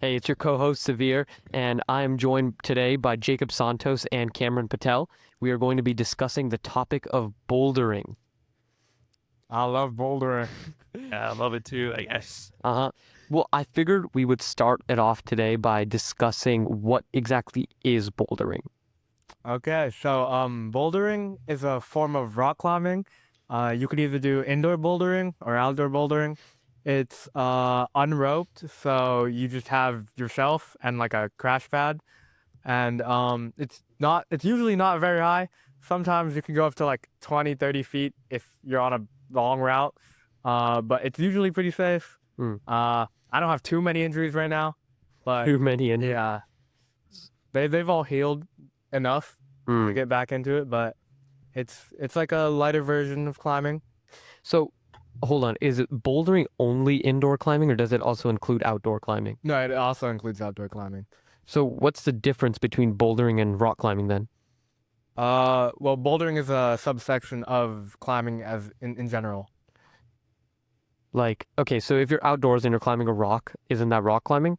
Hey, it's your co-host Suvir, and I am joined today by Jacob Santos and Kamran Patel. We are going to be discussing the topic of bouldering. I love bouldering. Yeah, I love it too, I guess. Uh-huh. Well, I figured we would start it off today by discussing what exactly is bouldering. Okay, so bouldering is a form of rock climbing. You could either do indoor bouldering or outdoor bouldering. It's unroped, so you just have yourself and like a crash pad, and it's usually not very high. Sometimes you can go up to like 20, 30 feet if you're on a long route. But it's usually pretty safe. Hmm. I don't have too many injuries right now, but Too many in. yeah, they've all healed enough to Hmm. get back into it, but it's like a lighter version of climbing. So, hold on. Is it bouldering only indoor climbing, or does it also include outdoor climbing? No, it also includes outdoor climbing. So, what's the difference between bouldering and rock climbing then? Well, bouldering is a subsection of climbing as in general. Like, okay, so if you're outdoors and you're climbing a rock, isn't that rock climbing?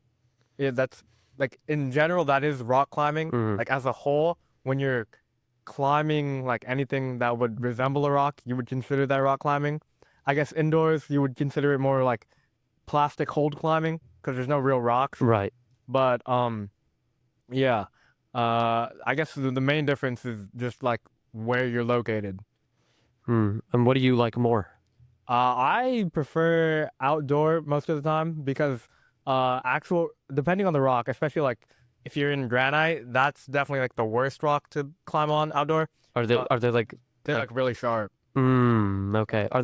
Yeah, that's like in general that is rock climbing. Hmm. Like as a whole, when you're climbing like anything that would resemble a rock, you would consider that rock climbing. I guess indoors you would consider it more like plastic hold climbing because there's no real rocks. Right. But yeah. I guess the main difference is just like where you're located. Hmm. And what do you like more? I prefer outdoor most of the time because actual depending on the rock, especially like if you're in granite, that's definitely like the worst rock to climb on outdoor. Are they Uh, are they like they're like really sharp. okay. Are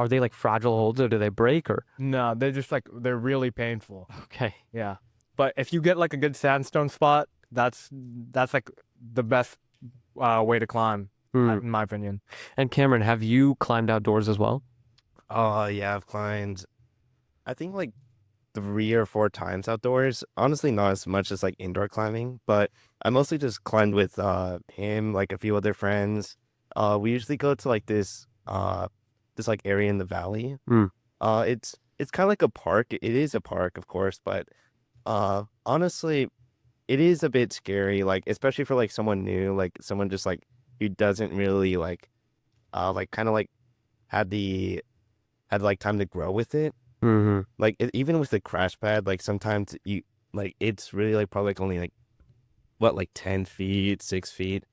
they like fragile holds or do they break or No, they're just like they're really painful. okay. Yeah. But if you get like a good sandstone spot, that's like the best way to climb, Hmm. in my opinion. And Cameron, have you climbed outdoors as well? Oh, yeah, I've climbed, I think like 3 or 4 times outdoors. Honestly, not as much as like indoor climbing, but I mostly just climbed with him, like a few other friends. We usually go to like this like area in the valley. Hmm. It's kind of like a park. It is a park, of course, but honestly, it is a bit scary, like especially for like someone new, like someone just like who doesn't really like kind of like had the had like time to grow with it. Hmm. Like even with the crash pad, like sometimes you like it's really like probably like only like what like 10 feet, 6 feet,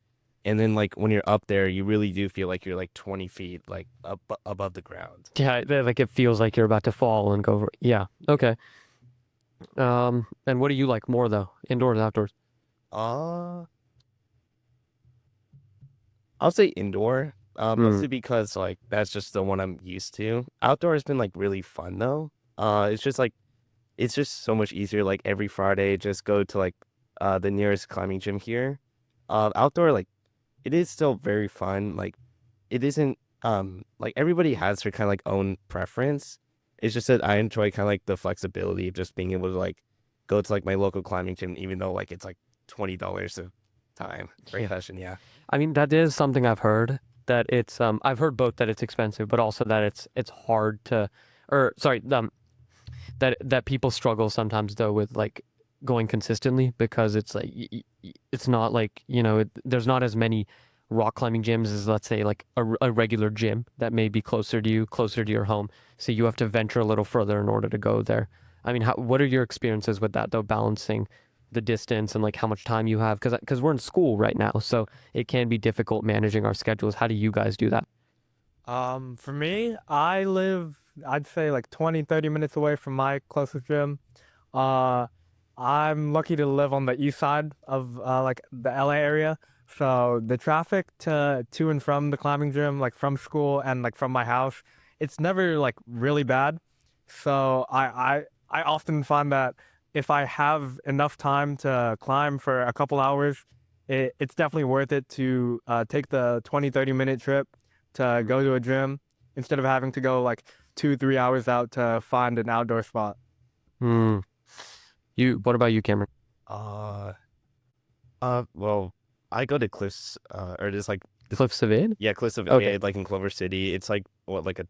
and then like when you're up there, you really do feel like you're like 20 feet like up above the ground. Yeah, like it feels like you're about to fall and go over. Yeah. Okay. And what do you like more though? Indoors, outdoors? Uh, I'll say indoor, Hmm. mostly because like that's just the one I'm used to. Outdoor has been like really fun though. It's just like it's just so much easier. Like every Friday, just go to like the nearest climbing gym here. Outdoor, like it is still very fun. Like it isn't like everybody has their kind of like own preference. It's just that I enjoy kind of like the flexibility of just being able to like go to like my local climbing gym, even though like it's like $20 a time for a session. Yeah. I mean, that is something I've heard that I've heard both that it's expensive, but also that it's hard to or sorry, that people struggle sometimes though with like going consistently because it's like it's not like there's not as many rock climbing gyms as let's say like a regular gym that may be closer to you, closer to your home. So you have to venture a little further in order to go there. I mean, what are your experiences with that though, balancing the distance and like how much time you have? Because we're in school right now, so it can be difficult managing our schedules. How do you guys do that? For me, I live, I'd say like 20, 30 minutes away from my closest gym. Uh, I'm lucky to live on the east side of like the LA area. So the traffic to and from the climbing gym, like from school and like from my house, it's never like really bad. So I often find that if I have enough time to climb for a couple hours, it's definitely worth it to take the 20, 30 minute trip to go to a gym instead of having to go like 2, 3 hours out to find an outdoor spot. Hmm. What about you, Cameron? Uh, well, I go to Cliffs, or just like Cliffs of Id? yeah, Cliffs of Okay. Ed, like in Clover City. It's like what, like a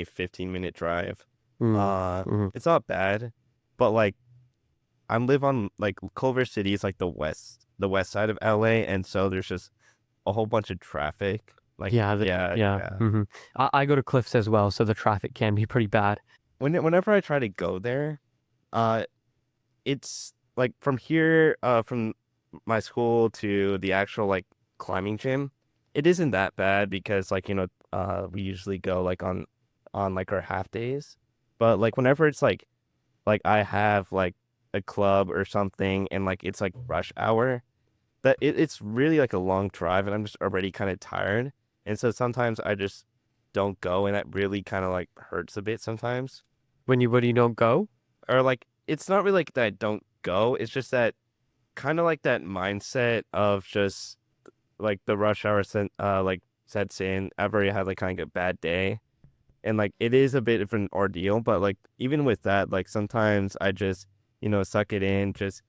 15 minute drive. Hmm. Hmm. It's not bad, but like I live on like Culver City is like the west side of LA, and so there's just a whole bunch of traffic. Like Yeah, yeah, yeah. yeah. I go to Cliffs as well, so the traffic can be pretty bad. Whenever I try to go there, uh, it's like from here, from my school to the actual like climbing gym, it isn't that bad because like we usually go like on like our half days, but like whenever it's like I have like a club or something and like it's like rush hour, it's really like a long drive and I'm just already kind of tired, and so sometimes I just don't go, and that really kind of like hurts a bit sometimes. When you don't go? Or like it's not really like that I don't go. It's just that kind of like that mindset of just like the rush hour like sets in. I've already had like kind of a bad day, and like it is a bit of an ordeal. But like even with that, like sometimes I just suck it in, just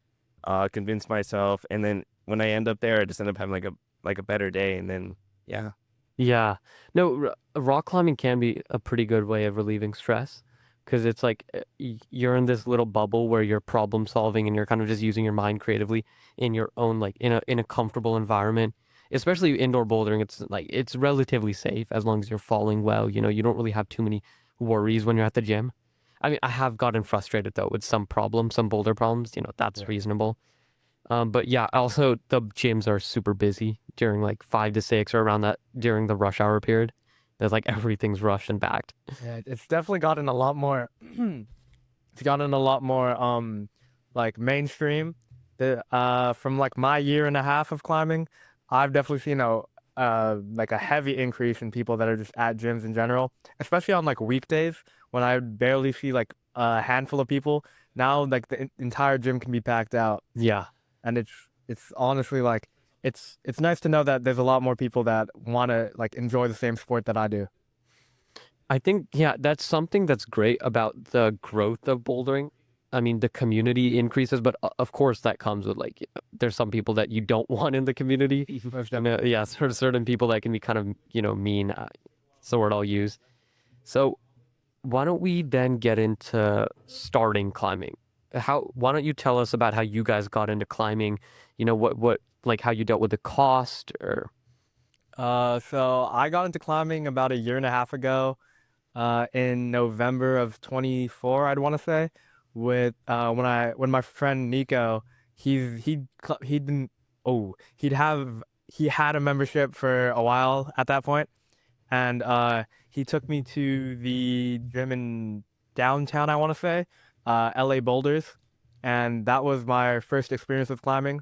convince myself, and then when I end up there, I just end up having like a better day, and then yeah. Yeah. No, rock climbing can be a pretty good way of relieving stress because it's like you're in this little bubble where you're problem solving and you're kind of just using your mind creatively in your own like in a comfortable environment. Especially indoor bouldering, it's like it's relatively safe as long as you're falling well. You don't really have too many worries when you're at the gym. I mean, I have gotten frustrated though with some problems, some boulder problems. That's Yeah. reasonable. But yeah, also the gyms are super busy during like 5 to 6 or around that during the rush hour period. There's like everything's rushed and backed. Yeah, it's definitely gotten a lot more. It's gotten a lot more like mainstream. The from like my year and a half of climbing, I've definitely seen like a heavy increase in people that are just at gyms in general, especially on like weekdays when I barely see like a handful of people. Now like the entire gym can be packed out, Yeah. and it's honestly like it's nice to know that there's a lot more people that want to like enjoy the same sport that I do. I think, yeah, that's something that's great about the growth of bouldering. I mean, the community increases, but of course that comes with like, there's some people that you don't want in the community. Most definitely. Yeah, certain people that can be kind of, mean. It's the word I'll use. So why don't we then get into starting climbing? Why don't you tell us about how you guys got into climbing? What like how you dealt with the cost or So I got into climbing about a year and a half ago, in November of 24, I'd want to say, with when my friend Nico, he didn't he had a membership for a while at that point, and he took me to the gym in downtown, I want to say, LA Boulders, and that was my first experience with climbing.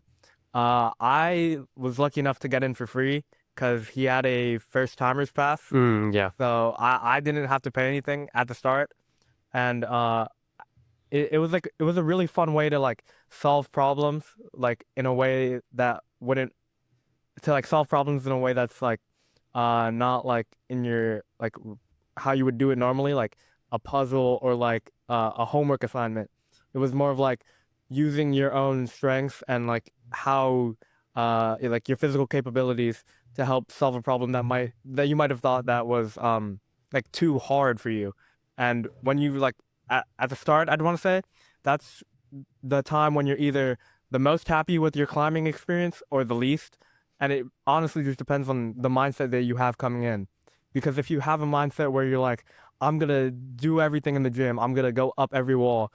I was lucky enough to get in for free because he had a first timers pass, yeah. so I didn't have to pay anything at the start, and it was like it was a really fun way to like solve problems like in a way that wouldn't to like solve problems in a way that's like not like in your like how you would do it normally, like a puzzle or like a homework assignment. It was more of like using your own strengths and like how like your physical capabilities to help solve a problem that you might have thought that was like too hard for you. And when you like at the start, I'd want to say that's the time when you're either the most happy with your climbing experience or the least, and it honestly just depends on the mindset that you have coming in. Because if you have a mindset where you're like, I'm gonna do everything in the gym, I'm gonna go up every wall,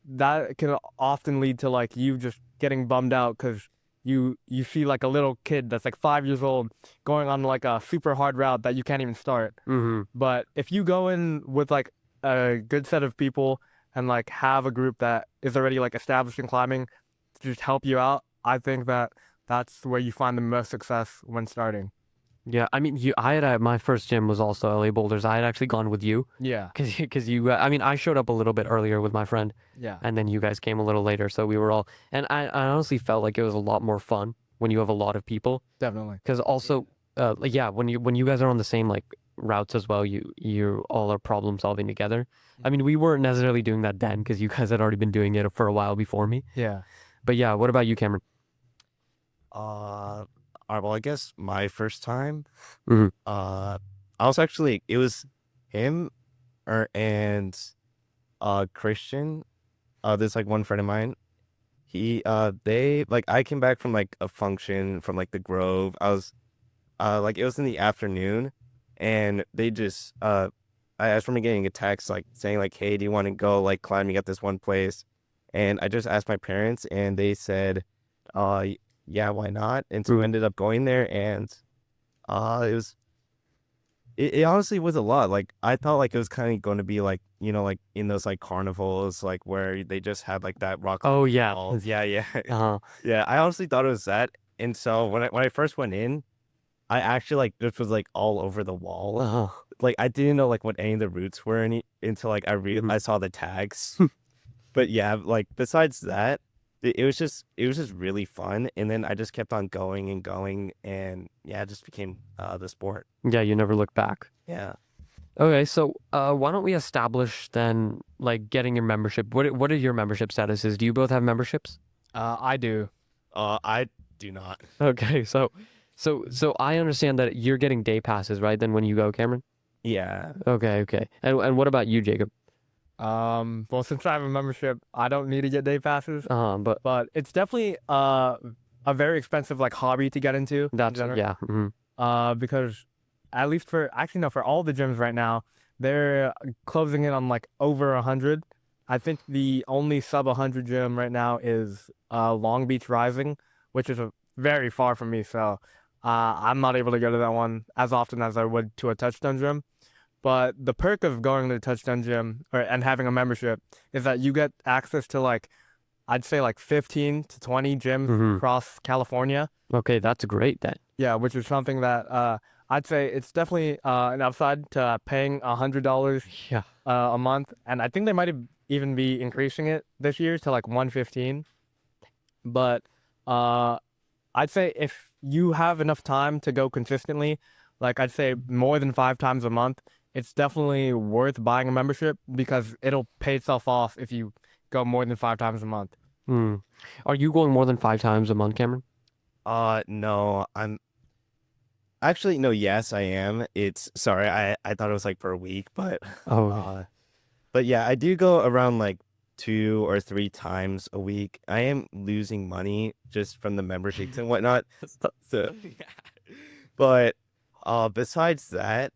that can often lead to like you just getting bummed out because you see like a little kid that's like 5 years old going on like a super hard route that you can't even start. Mm-hmm. But if you go in with like a good set of people and like have a group that is already like established in climbing to just help you out, I think that that's where you find the most success when starting. Yeah, I mean, I had my first gym was also LA Boulders. I had actually gone with you Yeah, because you. I mean, I showed up a little bit earlier with my friend, yeah, and then you guys came a little later, so we were all. And I honestly felt like it was a lot more fun when you have a lot of people. definitely. Because also, like, yeah, when you guys are on the same like routes as well, you all are problem solving together. I mean, we weren't necessarily doing that then because you guys had already been doing it for a while before me. Yeah. But yeah, what about you, Cameron? All right, well, I guess my first time, Mhm. I was actually it was him and Christian. There's like one friend of mine. They like I came back from like a function from like the Grove. I was like it was in the afternoon, and they just I remember getting a text like saying like, "Hey, do you want to go like climbing at this one place?" And I just asked my parents, and they said, yeah, why not?" And so we ended up going there, and it was it honestly was a lot. Like I thought like it was kind of going to be like like in those like carnivals like where they just had like that rock. Oh yeah. Oh yeah, yeah. Uh-huh. Yeah, I honestly thought it was that. And so when I first went in, I actually like this was like all over the wall. Uh-huh. Like I didn't know like what any of the routes were until like I saw the tags. But yeah, like besides that, it was just really fun. And then I just kept on going and going, and yeah, it just became the sport. Yeah, you never look back. Yeah. Okay, so why don't we establish then like getting your membership? What are your membership statuses? Do you both have memberships? I do. I do not. Okay, so I understand that you're getting day passes, right? Then when you go, Cameron. Yeah. Okay. And what about you, Jacob? Well, since I have a membership, I don't need to get day passes, But it's definitely a very expensive like hobby to get into. in that's general. yeah. Because at least for actually no, for all the gyms right now, they're closing in on like over 100. I think the only sub 100 gym right now is Long Beach Rising, which is very far from me. So I'm not able to go to that one as often as I would to a Touchdown gym. But the perk of going to the Touchdown gym and having a membership is that you get access to like I'd say like 15 to 20 gyms across California. Okay, that's great then. Yeah, which is something that I'd say it's definitely an upside to paying $100 Yeah. a month, and I think they might even be increasing it this year to like 115. But I'd say if you have enough time to go consistently, like I'd say more than 5 times a month, it's definitely worth buying a membership because it'll pay itself off if you go more than 5 times a month. Hmm. Are you going more than 5 times a month, Cameron? No, I'm actually no. Yes, I am. It's sorry. I thought it was like for a week, but Oh, but yeah, I do go around like 2 or 3 times a week. I am losing money just from the memberships and whatnot. So, but besides that,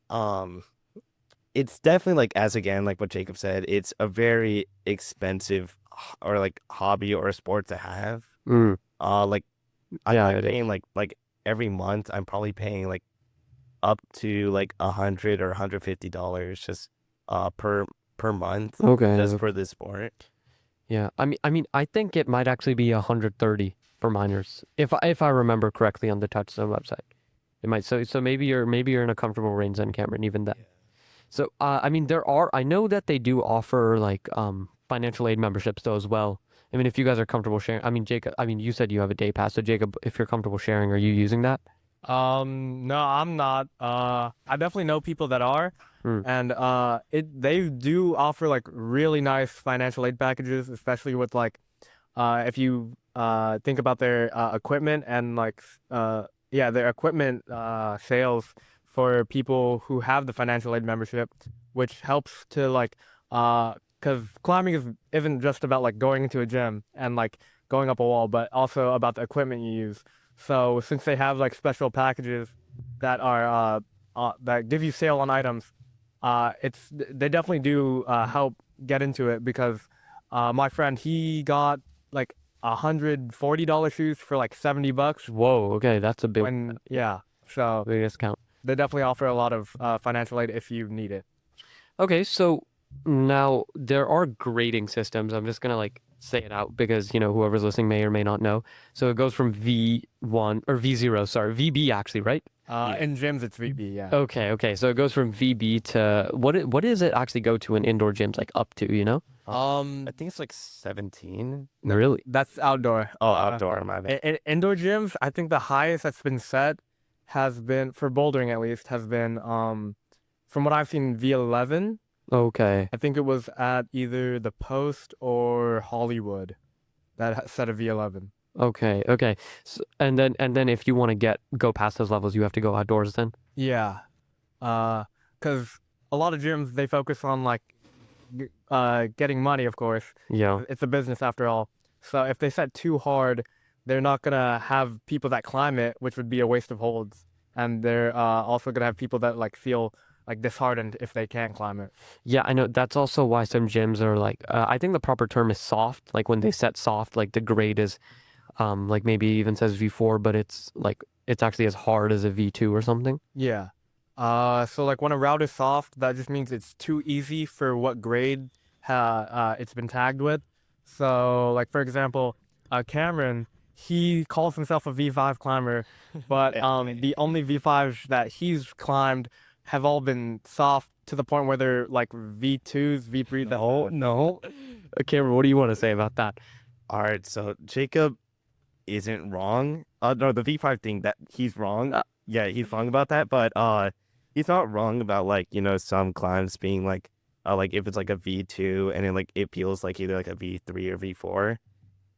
um, it's definitely like as again like what Jacob said, it's a very expensive or like hobby or a sport to have. mm, Like yeah, I'm it is. paying like every month. I'm probably paying like up to like $100 or $150 just per month Okay. just for this sport. Yeah. I think it might actually be 130 for minors, if I remember correctly on the Touchstone website. It might. So maybe you're in a comfortable range then, Cameron. Even that. So I know that they do offer like financial aid memberships though as well. I mean, if you guys are comfortable sharing, Jacob, you said you have a day pass. So Jacob, if you're comfortable sharing, are you using that? No, I'm not. I definitely know people that are, Mm. and they do offer like really nice financial aid packages, especially with like if you think about their equipment and like their equipment sales for people who have the financial aid membership, which helps to like because climbing isn't just about like going into a gym and like going up a wall, but also about the equipment you use. So since they have like special packages that are that give you sale on items, they definitely do help get into it because my friend he got like $140 shoes for like $70 Whoa. Okay, that's a big when so big discount. they definitely offer a lot of financial aid if you need it. Okay, so now there are grading systems. I'm just gonna like say it out because whoever's listening may or may not know. So it goes from V1 or V0, sorry, VB actually, right? In gyms it's VB, yeah. Okay. So it goes from VB to what does it actually go to in indoor gyms like up to, you know? I think it's like 17. Really? That's outdoor. Oh, outdoor, my bad. In indoor gyms, I think the highest that's been set has been for bouldering at least has been from what I've seen V11. Okay. I think it was at either the Post or Hollywood that set a V11. Okay. So, and then if you want to go past those levels, you have to go outdoors then? Yeah. Because a lot of gyms they focus on like getting money, of course. Yeah. It's a business after all. So if they set too hard, they're not gonna have people that climb it, which would be a waste of holds, and they're also gonna have people that like feel like disheartened if they can't climb it. Yeah, I know that's also why some gyms are like I think the proper term is soft. Like when they set soft, like the grade is like maybe even says V4, but it's like it's actually as hard as a V2 or something. Yeah. So like when a route is soft, that just means it's too easy for what grade it's been tagged with. So like for example, Kamran, he calls himself a V5 climber, but the only V5s that he's climbed have all been soft to the point where they're like V2s, V3s. No. Cameron, what do you want to say about that? All right, so Jacob isn't wrong. No, the V5 thing that he's wrong. Yeah, he's wrong about that, but he's not wrong about like, some climbs being like if it's like a V2 and then like it feels like either like a V3 or V4,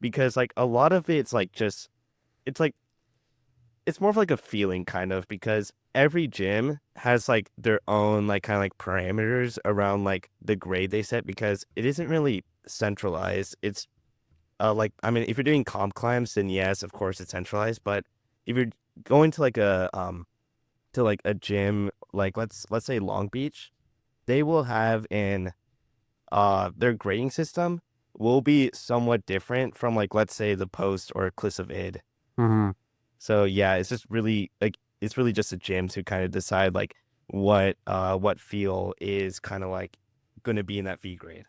because like a lot of it's like just it's like it's more of like a feeling kind of, because every gym has like their own like kind of like parameters around like the grade they set, because it isn't really centralized. It's like, I mean, if you're doing comp climbs, then yes, of course it's centralized. But if you're going to like a gym, like let's say Long Beach, they will have their grading system will be somewhat different from like, let's say, the Post or Cliffs of Id. Mm-hmm. So yeah, it's just really like it's really just a gym to kind of decide like what feel is kind of like going to be in that V grade.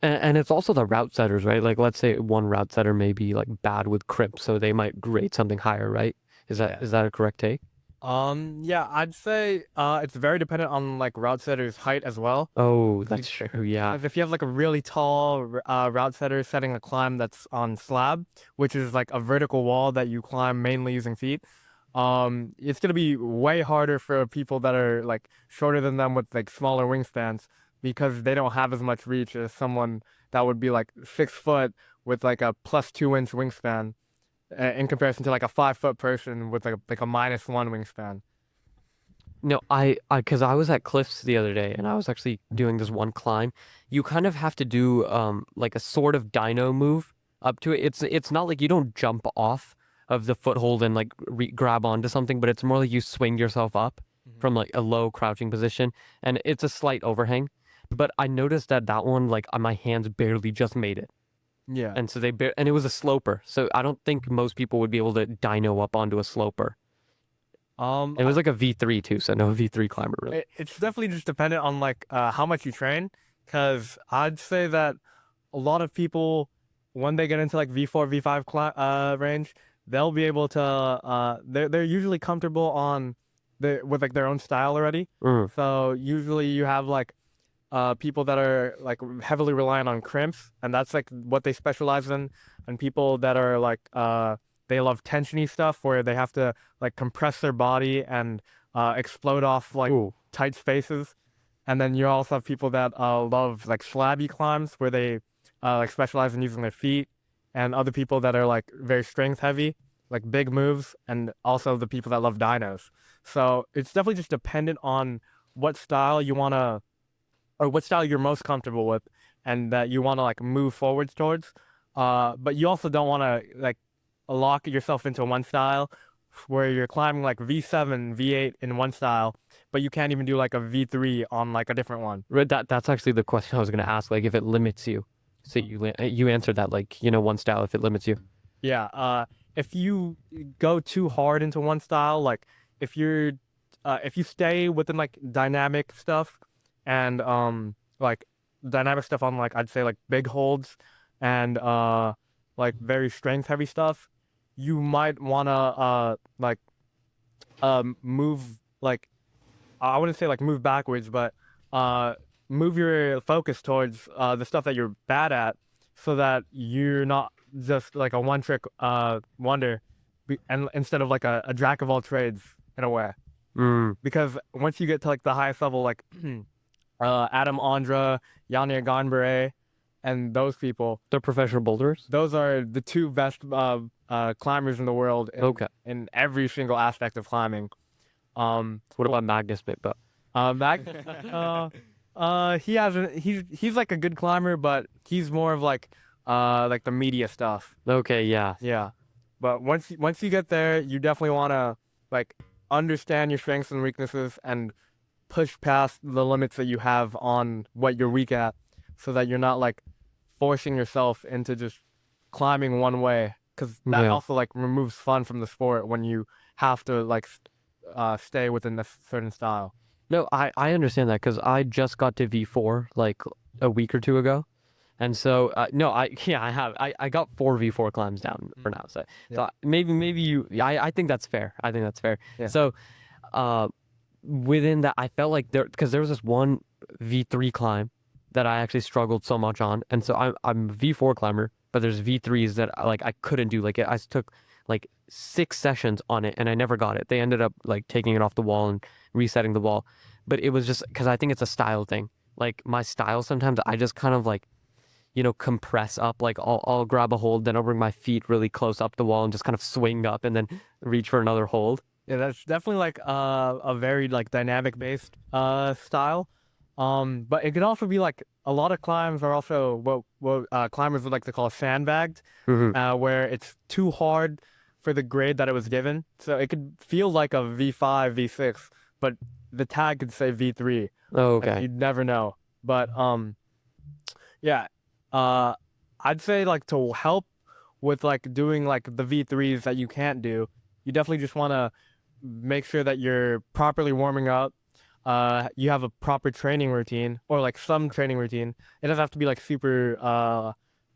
And it's also the route setters, right? Like let's say one route setter may be like bad with crimp, so they might grade something higher, right? Is that a correct take? Yeah, I'd say it's very dependent on like route setter's height as well. Oh, that's true. Yeah. If you have like a really tall route setter setting a climb that's on slab, which is like a vertical wall that you climb mainly using feet, it's gonna be way harder for people that are like shorter than them with like smaller wingspans, because they don't have as much reach as someone that would be like 6 foot with like a +2 inch wingspan, in comparison to like a 5 foot person with like a -1 wingspan. No, because I was at Cliffs the other day and I was actually doing this one climb. You kind of have to do like a sort of dyno move up to it. It's not like you don't jump off of the foothold and like grab onto something, but it's more like you swing yourself up from like a low crouching position, and it's a slight overhang. But I noticed that one, like my hands barely just made it, Yeah. and so and it was a sloper. So I don't think most people would be able to dyno up onto a sloper. It was like a V3 too, so no V3 climber really. It's definitely just dependent on like how much you train, because I'd say that a lot of people, when they get into like V4, V5 range, they'll be able to they're usually comfortable on with like their own style already. So usually you have like people that are like heavily reliant on crimps, and that's like what they specialize in, and people that are like they love tensiony stuff where they have to like compress their body and explode off like tight spaces. And then you also have people that love like slabby climbs where they like specialize in using their feet, and other people that are like very strength heavy, like big moves, and also the people that love dynos. So it's definitely just dependent on what style you want to, or what style you're most comfortable with, and that you want to like move forwards towards. But you also don't want to like lock yourself into one style where you're climbing like V7, V8 in one style, but you can't even do like a V3 on like a different one. That's actually the question I was gonna ask. Like if it limits you, so you answered that, like one style if it limits you. Yeah. If you go too hard into one style, like if you stay within like dynamic stuff and like dynamic stuff on like I'd say like big holds and like very strength heavy stuff, you might wanna move like I wouldn't say like move backwards, but move your focus towards the stuff that you're bad at, so that you're not just like a one trick wonder, and instead of like a jack of all trades in a way. Because once you get to like the highest level, like Adam Ondra, Yanir Ganbare, and those people, They're professional boulders. those are the two best climbers in the world in every single aspect of climbing. What about Magnus Bit? He hasn't. He's like a good climber, but he's more of like like the media stuff. Okay, yeah. Yeah. But once you get there, you definitely want to like understand your strengths and weaknesses and push past the limits that you have on what you're weak at, so that you're not like forcing yourself into just climbing one way, because that Yeah. also like removes fun from the sport when you have to like stay within a certain style. No, I understand that because I just got to V4 like a week or two ago. And so, no, I have. I got 4 V4 climbs down for now. So, Yeah. maybe you, I think that's fair. I think that's fair. Yeah. So, uh, within that, I felt like because there was this one V3 climb that I actually struggled so much on. And so I'm a V4 climber, but there's V3s that like I couldn't do. Like I took like 6 sessions on it and I never got it. They ended up like taking it off the wall and resetting the wall. But it was just because I think it's a style thing. Like my style sometimes I just kind of like, compress up. Like I'll grab a hold, then I'll bring my feet really close up the wall and just kind of swing up and then reach for another hold. Yeah, that's definitely like a very like dynamic based style. But it could also be like a lot of climbs are also what climbers would like to call sandbagged, Mm-hmm. where it's too hard for the grade that it was given. So it could feel like a V5, V6, but the tag could say V3. Oh, Like okay. you'd never know. But yeah, uh, I'd say like to help with like doing like the V3s that you can't do, you definitely just want to make sure that you're properly warming up. You have a proper training routine or like some training routine. It doesn't have to be like super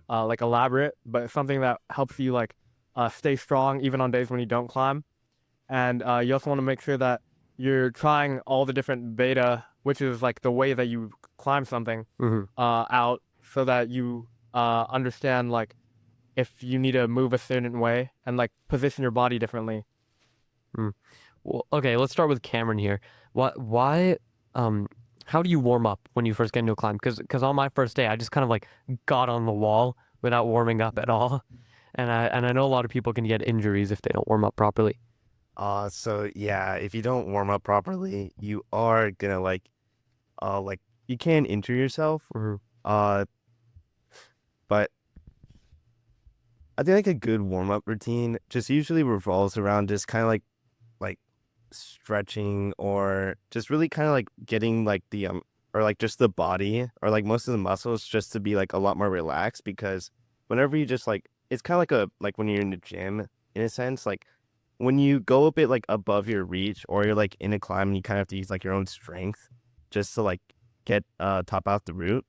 like elaborate, but something that helps you like stay strong even on days when you don't climb. And you also want to make sure that you're trying all the different beta, which is like the way that you climb something, Mm-hmm. out, so that you understand like if you need to move a certain way and like position your body differently. Well, okay, let's start with Cameron here. Why, how do you warm up when you first get into a climb? Because on my first day, I just kind of like got on the wall without warming up at all, and I know a lot of people can get injuries if they don't warm up properly. So yeah, if you don't warm up properly, you are gonna like you can injure yourself. Mm-hmm. Uh, but I think like a good warm up routine just usually revolves around just kind of like stretching or just really kind of like getting like the or like just the body or like most of the muscles just to be like a lot more relaxed, because whenever you just like it's kind of like when you're in the gym in a sense, like when you go a bit like above your reach or you're like in a climb and you kind of have to use like your own strength just to like get top out the route.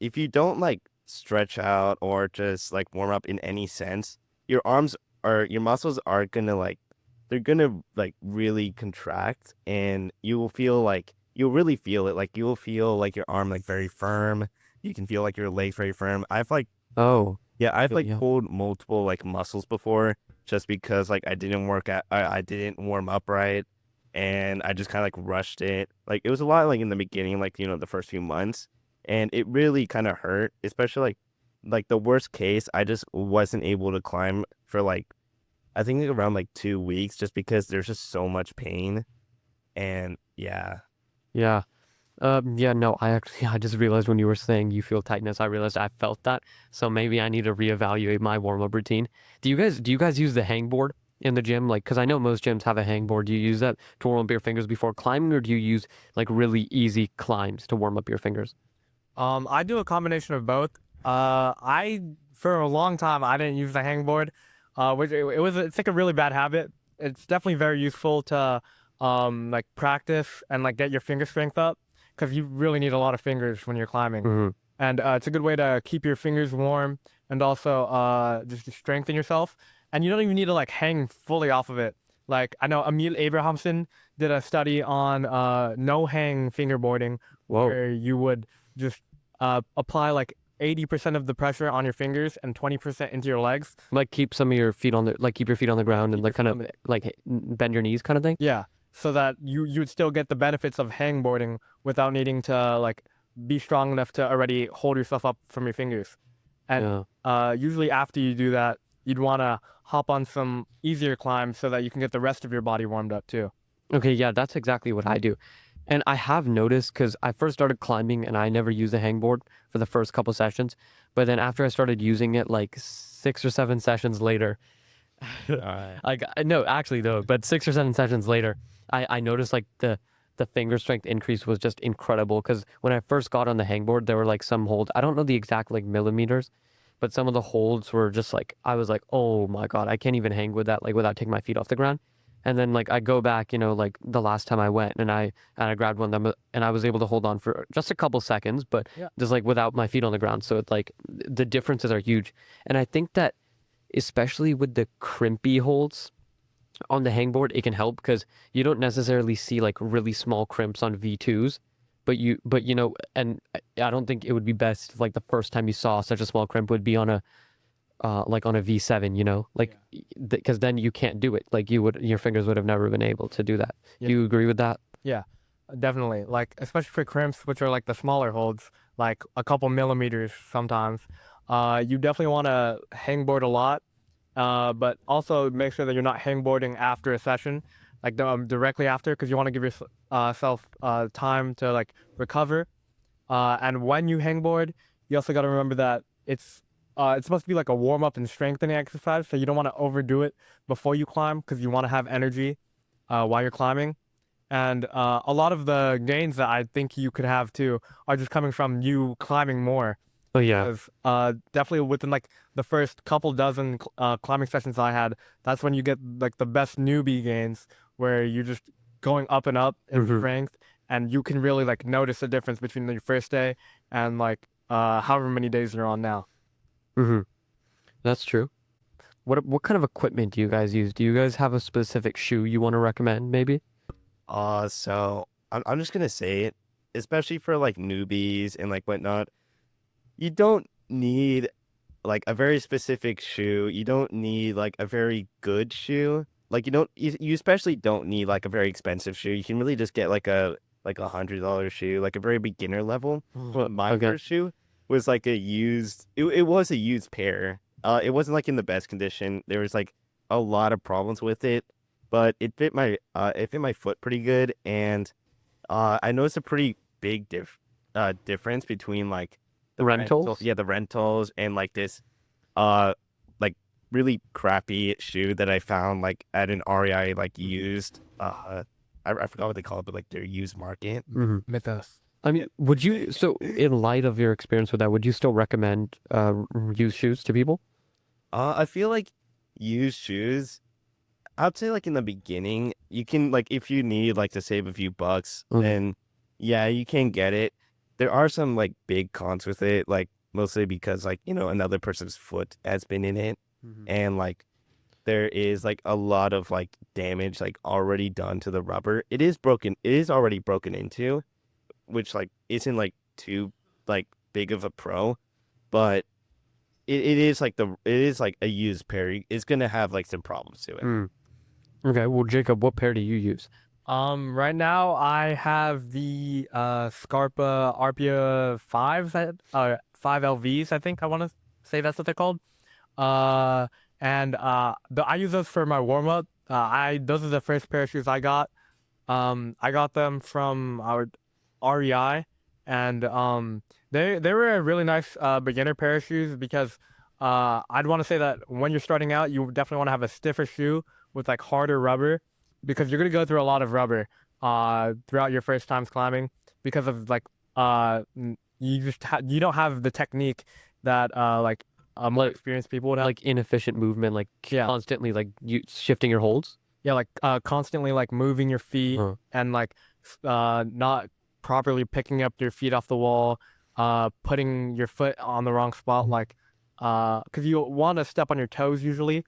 If you don't like stretch out or just like warm up in any sense, your arms or your muscles are gonna like they're gonna like really contract, and you will feel like you'll really feel it. Like you will feel like your arm like very firm. You can feel like your legs very firm. Oh, I've like yeah. pulled multiple like muscles before just because like I didn't warm up right, and I just kind of like rushed it. Like it was a lot like in the beginning, like the first few months, and it really kind of hurt, especially like the worst case, I just wasn't able to climb for like I think like around like 2 weeks just because there's just so much pain, and yeah. Yeah. Yeah, no, I actually, I just realized when you were saying you feel tightness, I realized I felt that. So maybe I need to reevaluate my warm-up routine. Do you guys use the hangboard in the gym? Like, because I know most gyms have a hangboard. Do you use that to warm up your fingers before climbing, or do you use like really easy climbs to warm up your fingers? I do a combination of both. I for a long time I didn't use the hangboard, which it's like a really bad habit. It's definitely very useful to like practice and like get your finger strength up, because you really need a lot of fingers when you're climbing, Mm-hmm. and it's a good way to keep your fingers warm and also just to strengthen yourself. And you don't even need to like hang fully off of it. Like I know Emil Abrahamson did a study on no hang fingerboarding, Whoa. where you would just apply like 80% of the pressure on your fingers and 20% into your legs. Like keep some of your feet on the like keep your feet on the ground and Keep your like kind feet of on the like bend your knees kind of thing. Yeah, so that you would still get the benefits of hangboarding without needing to like be strong enough to already hold yourself up from your fingers. And Yeah. usually after you do that, you'd want to hop on some easier climbs so that you can get the rest of your body warmed up too. Okay, yeah, that's exactly what I do. And I have noticed because I first started climbing and I never used a hangboard for the first couple sessions, but then after I started using it like 6 or 7 sessions later, Alright. no, actually though, but 6 or 7 sessions later, I noticed like the finger strength increase was just incredible because when I first got on the hangboard, there were like some holds. I don't know the exact like millimeters, but some of the holds were just like I was like, oh my God, I can't even hang with that like without taking my feet off the ground. And then like I go back, like the last time I went and I grabbed one of them and I was able to hold on for just a couple seconds, but Yeah. just like without my feet on the ground. So it's like the differences are huge. And I think that especially with the crimpy holds on the hangboard, it can help because you don't necessarily see like really small crimps on V2s, but and I don't think it would be best if like the first time you saw such a small crimp would be on a like on a V7, like because then you can't do it. Like your fingers would have never been able to do that. Yeah. Do you agree with that? Yeah, definitely. Like, especially for crimps, which are like the smaller holds, like a couple millimeters sometimes. You definitely want to hangboard a lot, but also make sure that you're not hangboarding after a session, like directly after, because you want to give yourself time to like recover. And when you hangboard, you also got to remember that it's supposed to be like a warm up and strengthening exercise, so you don't want to overdo it before you climb because you want to have energy while you're climbing. And a lot of the gains that I think you could have too are just coming from you climbing more. Oh yeah. Because definitely within like the first couple dozen climbing sessions I had, that's when you get like the best newbie gains where you're just going up and up in Mhm. strength, and you can really like notice the difference between your first day and like however many days you're on now. Mm-hmm. That's true. What kind of equipment do you guys use? Do you guys have a specific shoe you want to recommend, maybe? So I'm just gonna say it, especially for like newbies and like whatnot. You don't need like a very specific shoe. You don't need like a very good shoe. Like you especially don't need like a very expensive shoe. You can really just get like $100 shoe, like a very beginner level. Well, my Okay. first shoe was like it was a used pair. It wasn't like in the best condition. There was like a lot of problems with it, but it fit my foot pretty good, and I noticed a pretty big difference between like Rentals? the rentals and like this uh like really crappy shoe that I found like at an REI like used I forgot what they call it, but like their used market. Mm-hmm. Mythos. I mean, would you, so in light of your experience with that, would you still recommend used shoes to people? I feel like used shoes, I'd say like in the beginning, you can like if you need like to save a few bucks, Mhm. then yeah, you can get it. There are some like big cons with it, like mostly because like, another person's foot has been in it, and like there is like a lot of like damage like already done to the rubber. It is already broken into, which like isn't like too like big of a pro, but it is like it is like a used pair. It's gonna have like some problems to it. Mm. Okay, well, Jacob, what pair do you use? Right now I have the Scarpa Arpia 5s, 5 LVs, I think I want to say that's what they're called. Uh, and I use those for my warm up. I Those are the first pair of shoes I got. I got them from our REI, and they were a really nice beginner pair of shoes because I'd want to say that when you're starting out, you definitely want to have a stiffer shoe with like harder rubber because you're gonna go through a lot of rubber throughout your first times climbing because of like you don't have the technique that more Like experienced people would have. like inefficient movement, like Yeah. constantly like you shifting your holds? Yeah, like constantly like moving your feet Uh-huh. and like not properly picking up your feet off the wall, putting your foot on the wrong spot, like because you want to step on your toes usually,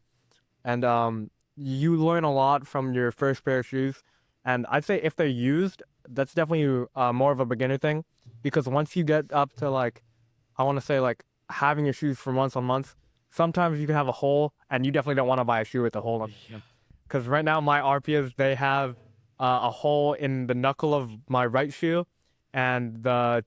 and you learn a lot from your first pair of shoes. And I'd say if they're used, that's definitely more of a beginner thing, because once you get up to like, I want to say like having your shoes for months on months, sometimes you can have a hole, and you definitely don't want to buy a shoe with a hole in it. Because right now my RPs they have a hole in the knuckle of my right shoe and the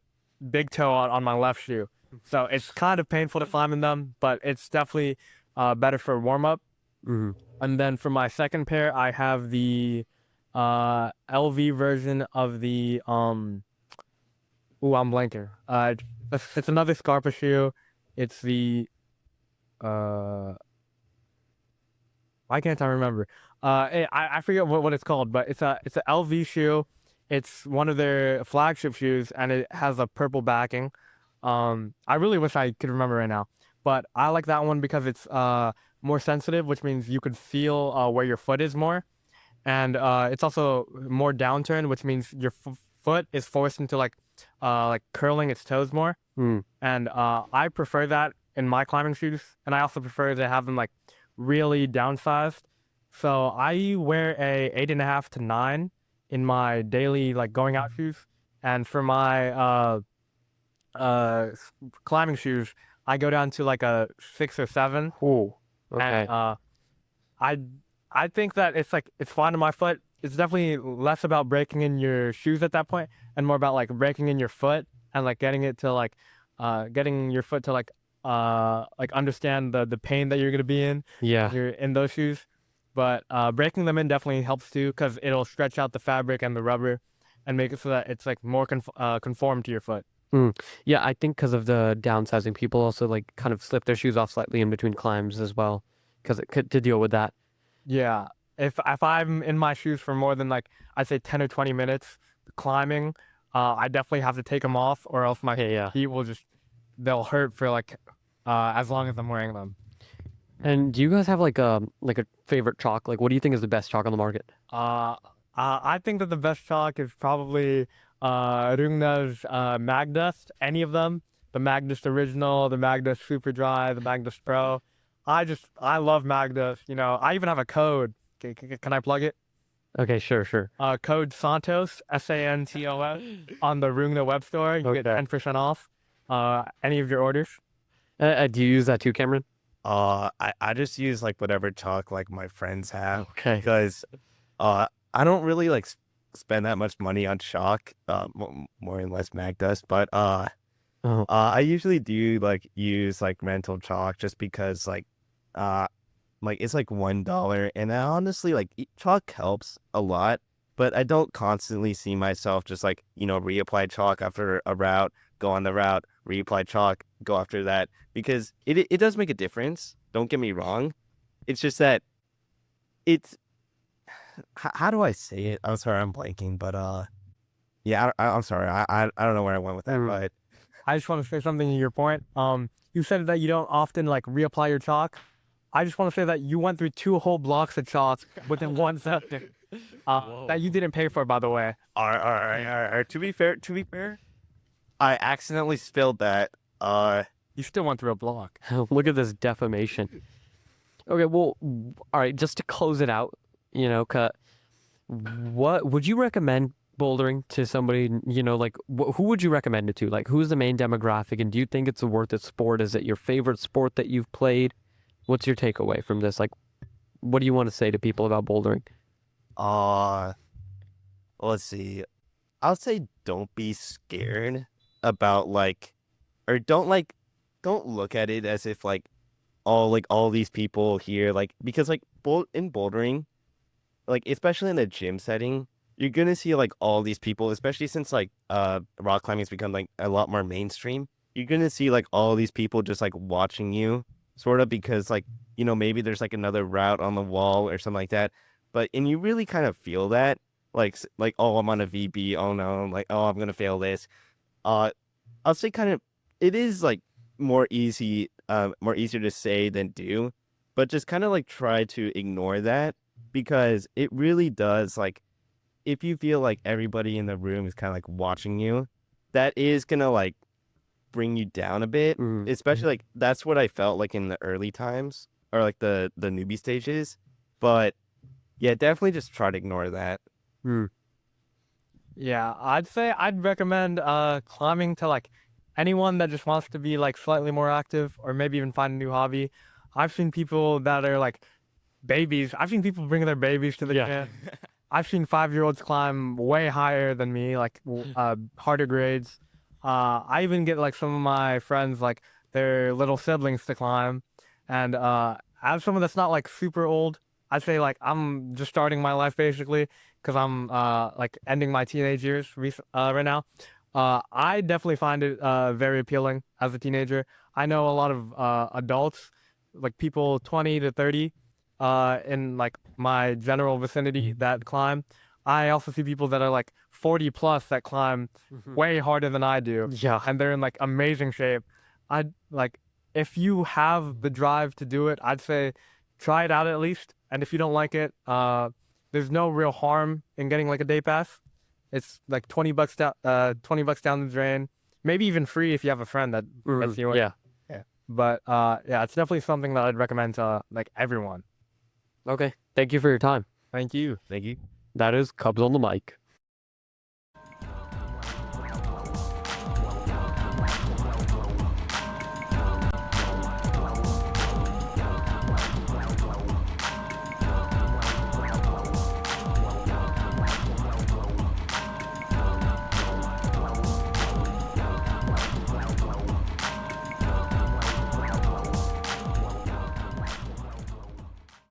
big toe on my left shoe. So it's kind of painful to climb in them, but it's definitely better for warm up. Mm-hmm. And then for my second pair, I have the LV version of the Ooh, I'm blanking. It's another Scarpa shoe. It's the uh. Why can't I remember? I forget what it's called, but it's a LV shoe. It's one of their flagship shoes, and it has a purple backing. I really wish I could remember right now, but I like that one because it's more sensitive, which means you could feel where your foot is more, and it's also more downturn, which means your foot is forced into like curling its toes more, Hmm. and I prefer that in my climbing shoes, and I also prefer to have them like really downsized. So I wear a 8.5 to 9 in my daily like going out shoes, and for my climbing shoes, I go down to like a 6 or 7. Ooh. Okay. And I I think that it's fine on my foot. It's definitely less about breaking in your shoes at that point, and more about like breaking in your foot and like getting it to getting your foot to like understand the pain that you're gonna be in Yeah. when you're in those shoes. But breaking them in definitely helps too, because it'll stretch out the fabric and the rubber, and make it so that it's like more conformed to your foot. Yeah, I think because of the downsizing, people also like kind of slip their shoes off slightly in between climbs as well, because it could to deal with that. Yeah. If I'm in my shoes for more than like I'd say 10 or 20 minutes climbing, I definitely have to take them off, or else my Yeah, yeah. feet will just they'll hurt for like as long as I'm wearing them. And do you guys have like a favorite chalk? Like, what do you think is the best chalk on the market? I think that the best chalk is probably Rungna's Magdust, any of them. The Magdust Original, the Magdust Super Dry, the Magdust Pro. I love Magdust. You know, I even have a code. Can I plug it? Okay, sure. Code Santos, Santos, on the Rungna web store. You get Okay. 10% off any of your orders. Do you use that too, Cameron? I just use like whatever chalk like my friends have Okay. because I don't really like spend that much money on chalk, more and less mag dust, but Oh, I usually do like use like rental chalk just because like it's like $1, and I honestly like chalk helps a lot, but I don't constantly see myself just like reapply chalk after a route, go on the route, reapply chalk, go after that, because it does make a difference. Don't get me wrong. It's just that it's how do I say it? I'm sorry, I'm blanking, but yeah, I'm sorry, I don't know where I went with that, Mm. but I just want to say something to your point. You said that you don't often like reapply your chalk. I just want to say that you went through 2 whole blocks of chalk within one session. That you didn't pay for, by the way. all right. To be fair, I accidentally spilled that. You still went through a block. look at this defamation. Okay, well, all right, just to close it out, what would you recommend bouldering to somebody, like who would you recommend it to? Like, who's the main demographic, and do you think it's a worth it sport? Is it your favorite sport that you've played? What's your takeaway from this? Like, what do you want to say to people about bouldering? Uh, let's see. I'll say don't be scared about or don't look at it as if all these people here, because in bouldering, especially in a gym setting, you're gonna see all these people, especially since rock climbing's become a lot more mainstream. You're gonna see all these people just watching you, sort of, because maybe there's another route on the wall or something like that. And you really kind of feel that, oh, I'm on a VB, oh no, oh, I'm gonna fail this. I'll say kind of it is more easier to say than do, but just kind of try to ignore that, because it really does, if you feel like everybody in the room is kind of watching you, that is gonna bring you down a bit. Mm. Especially that's what I felt in the early times, or the newbie stages. But yeah, definitely just try to ignore that. Mm. Yeah, I'd say I'd recommend climbing to anyone that just wants to be slightly more active, or maybe even find a new hobby. I've seen people that are babies. I've seen people bring their babies to the gym. I've seen 5-year-olds climb way higher than me, harder grades. I even get some of my friends their little siblings to climb, and as someone that's not super old, I'd say I'm just starting my life basically, because I'm like ending my teenage years right now. I definitely find it very appealing as a teenager. I know a lot of adults, like people 20 to 30, in like my general vicinity that climb. I also see people that are like 40 plus that climb way harder than I do, Yeah. and they're in like amazing shape. I'd like if you have the drive to do it, I'd say try it out at least. And if you don't like it, there's no real harm in getting like a day pass. It's like $20 down, $20 down the drain. Maybe even free if you have a friend that gets you in. Yeah. But yeah, it's definitely something that I'd recommend to like everyone. Okay. Thank you for your time. Thank you. Thank you. That is Cubs on the mic.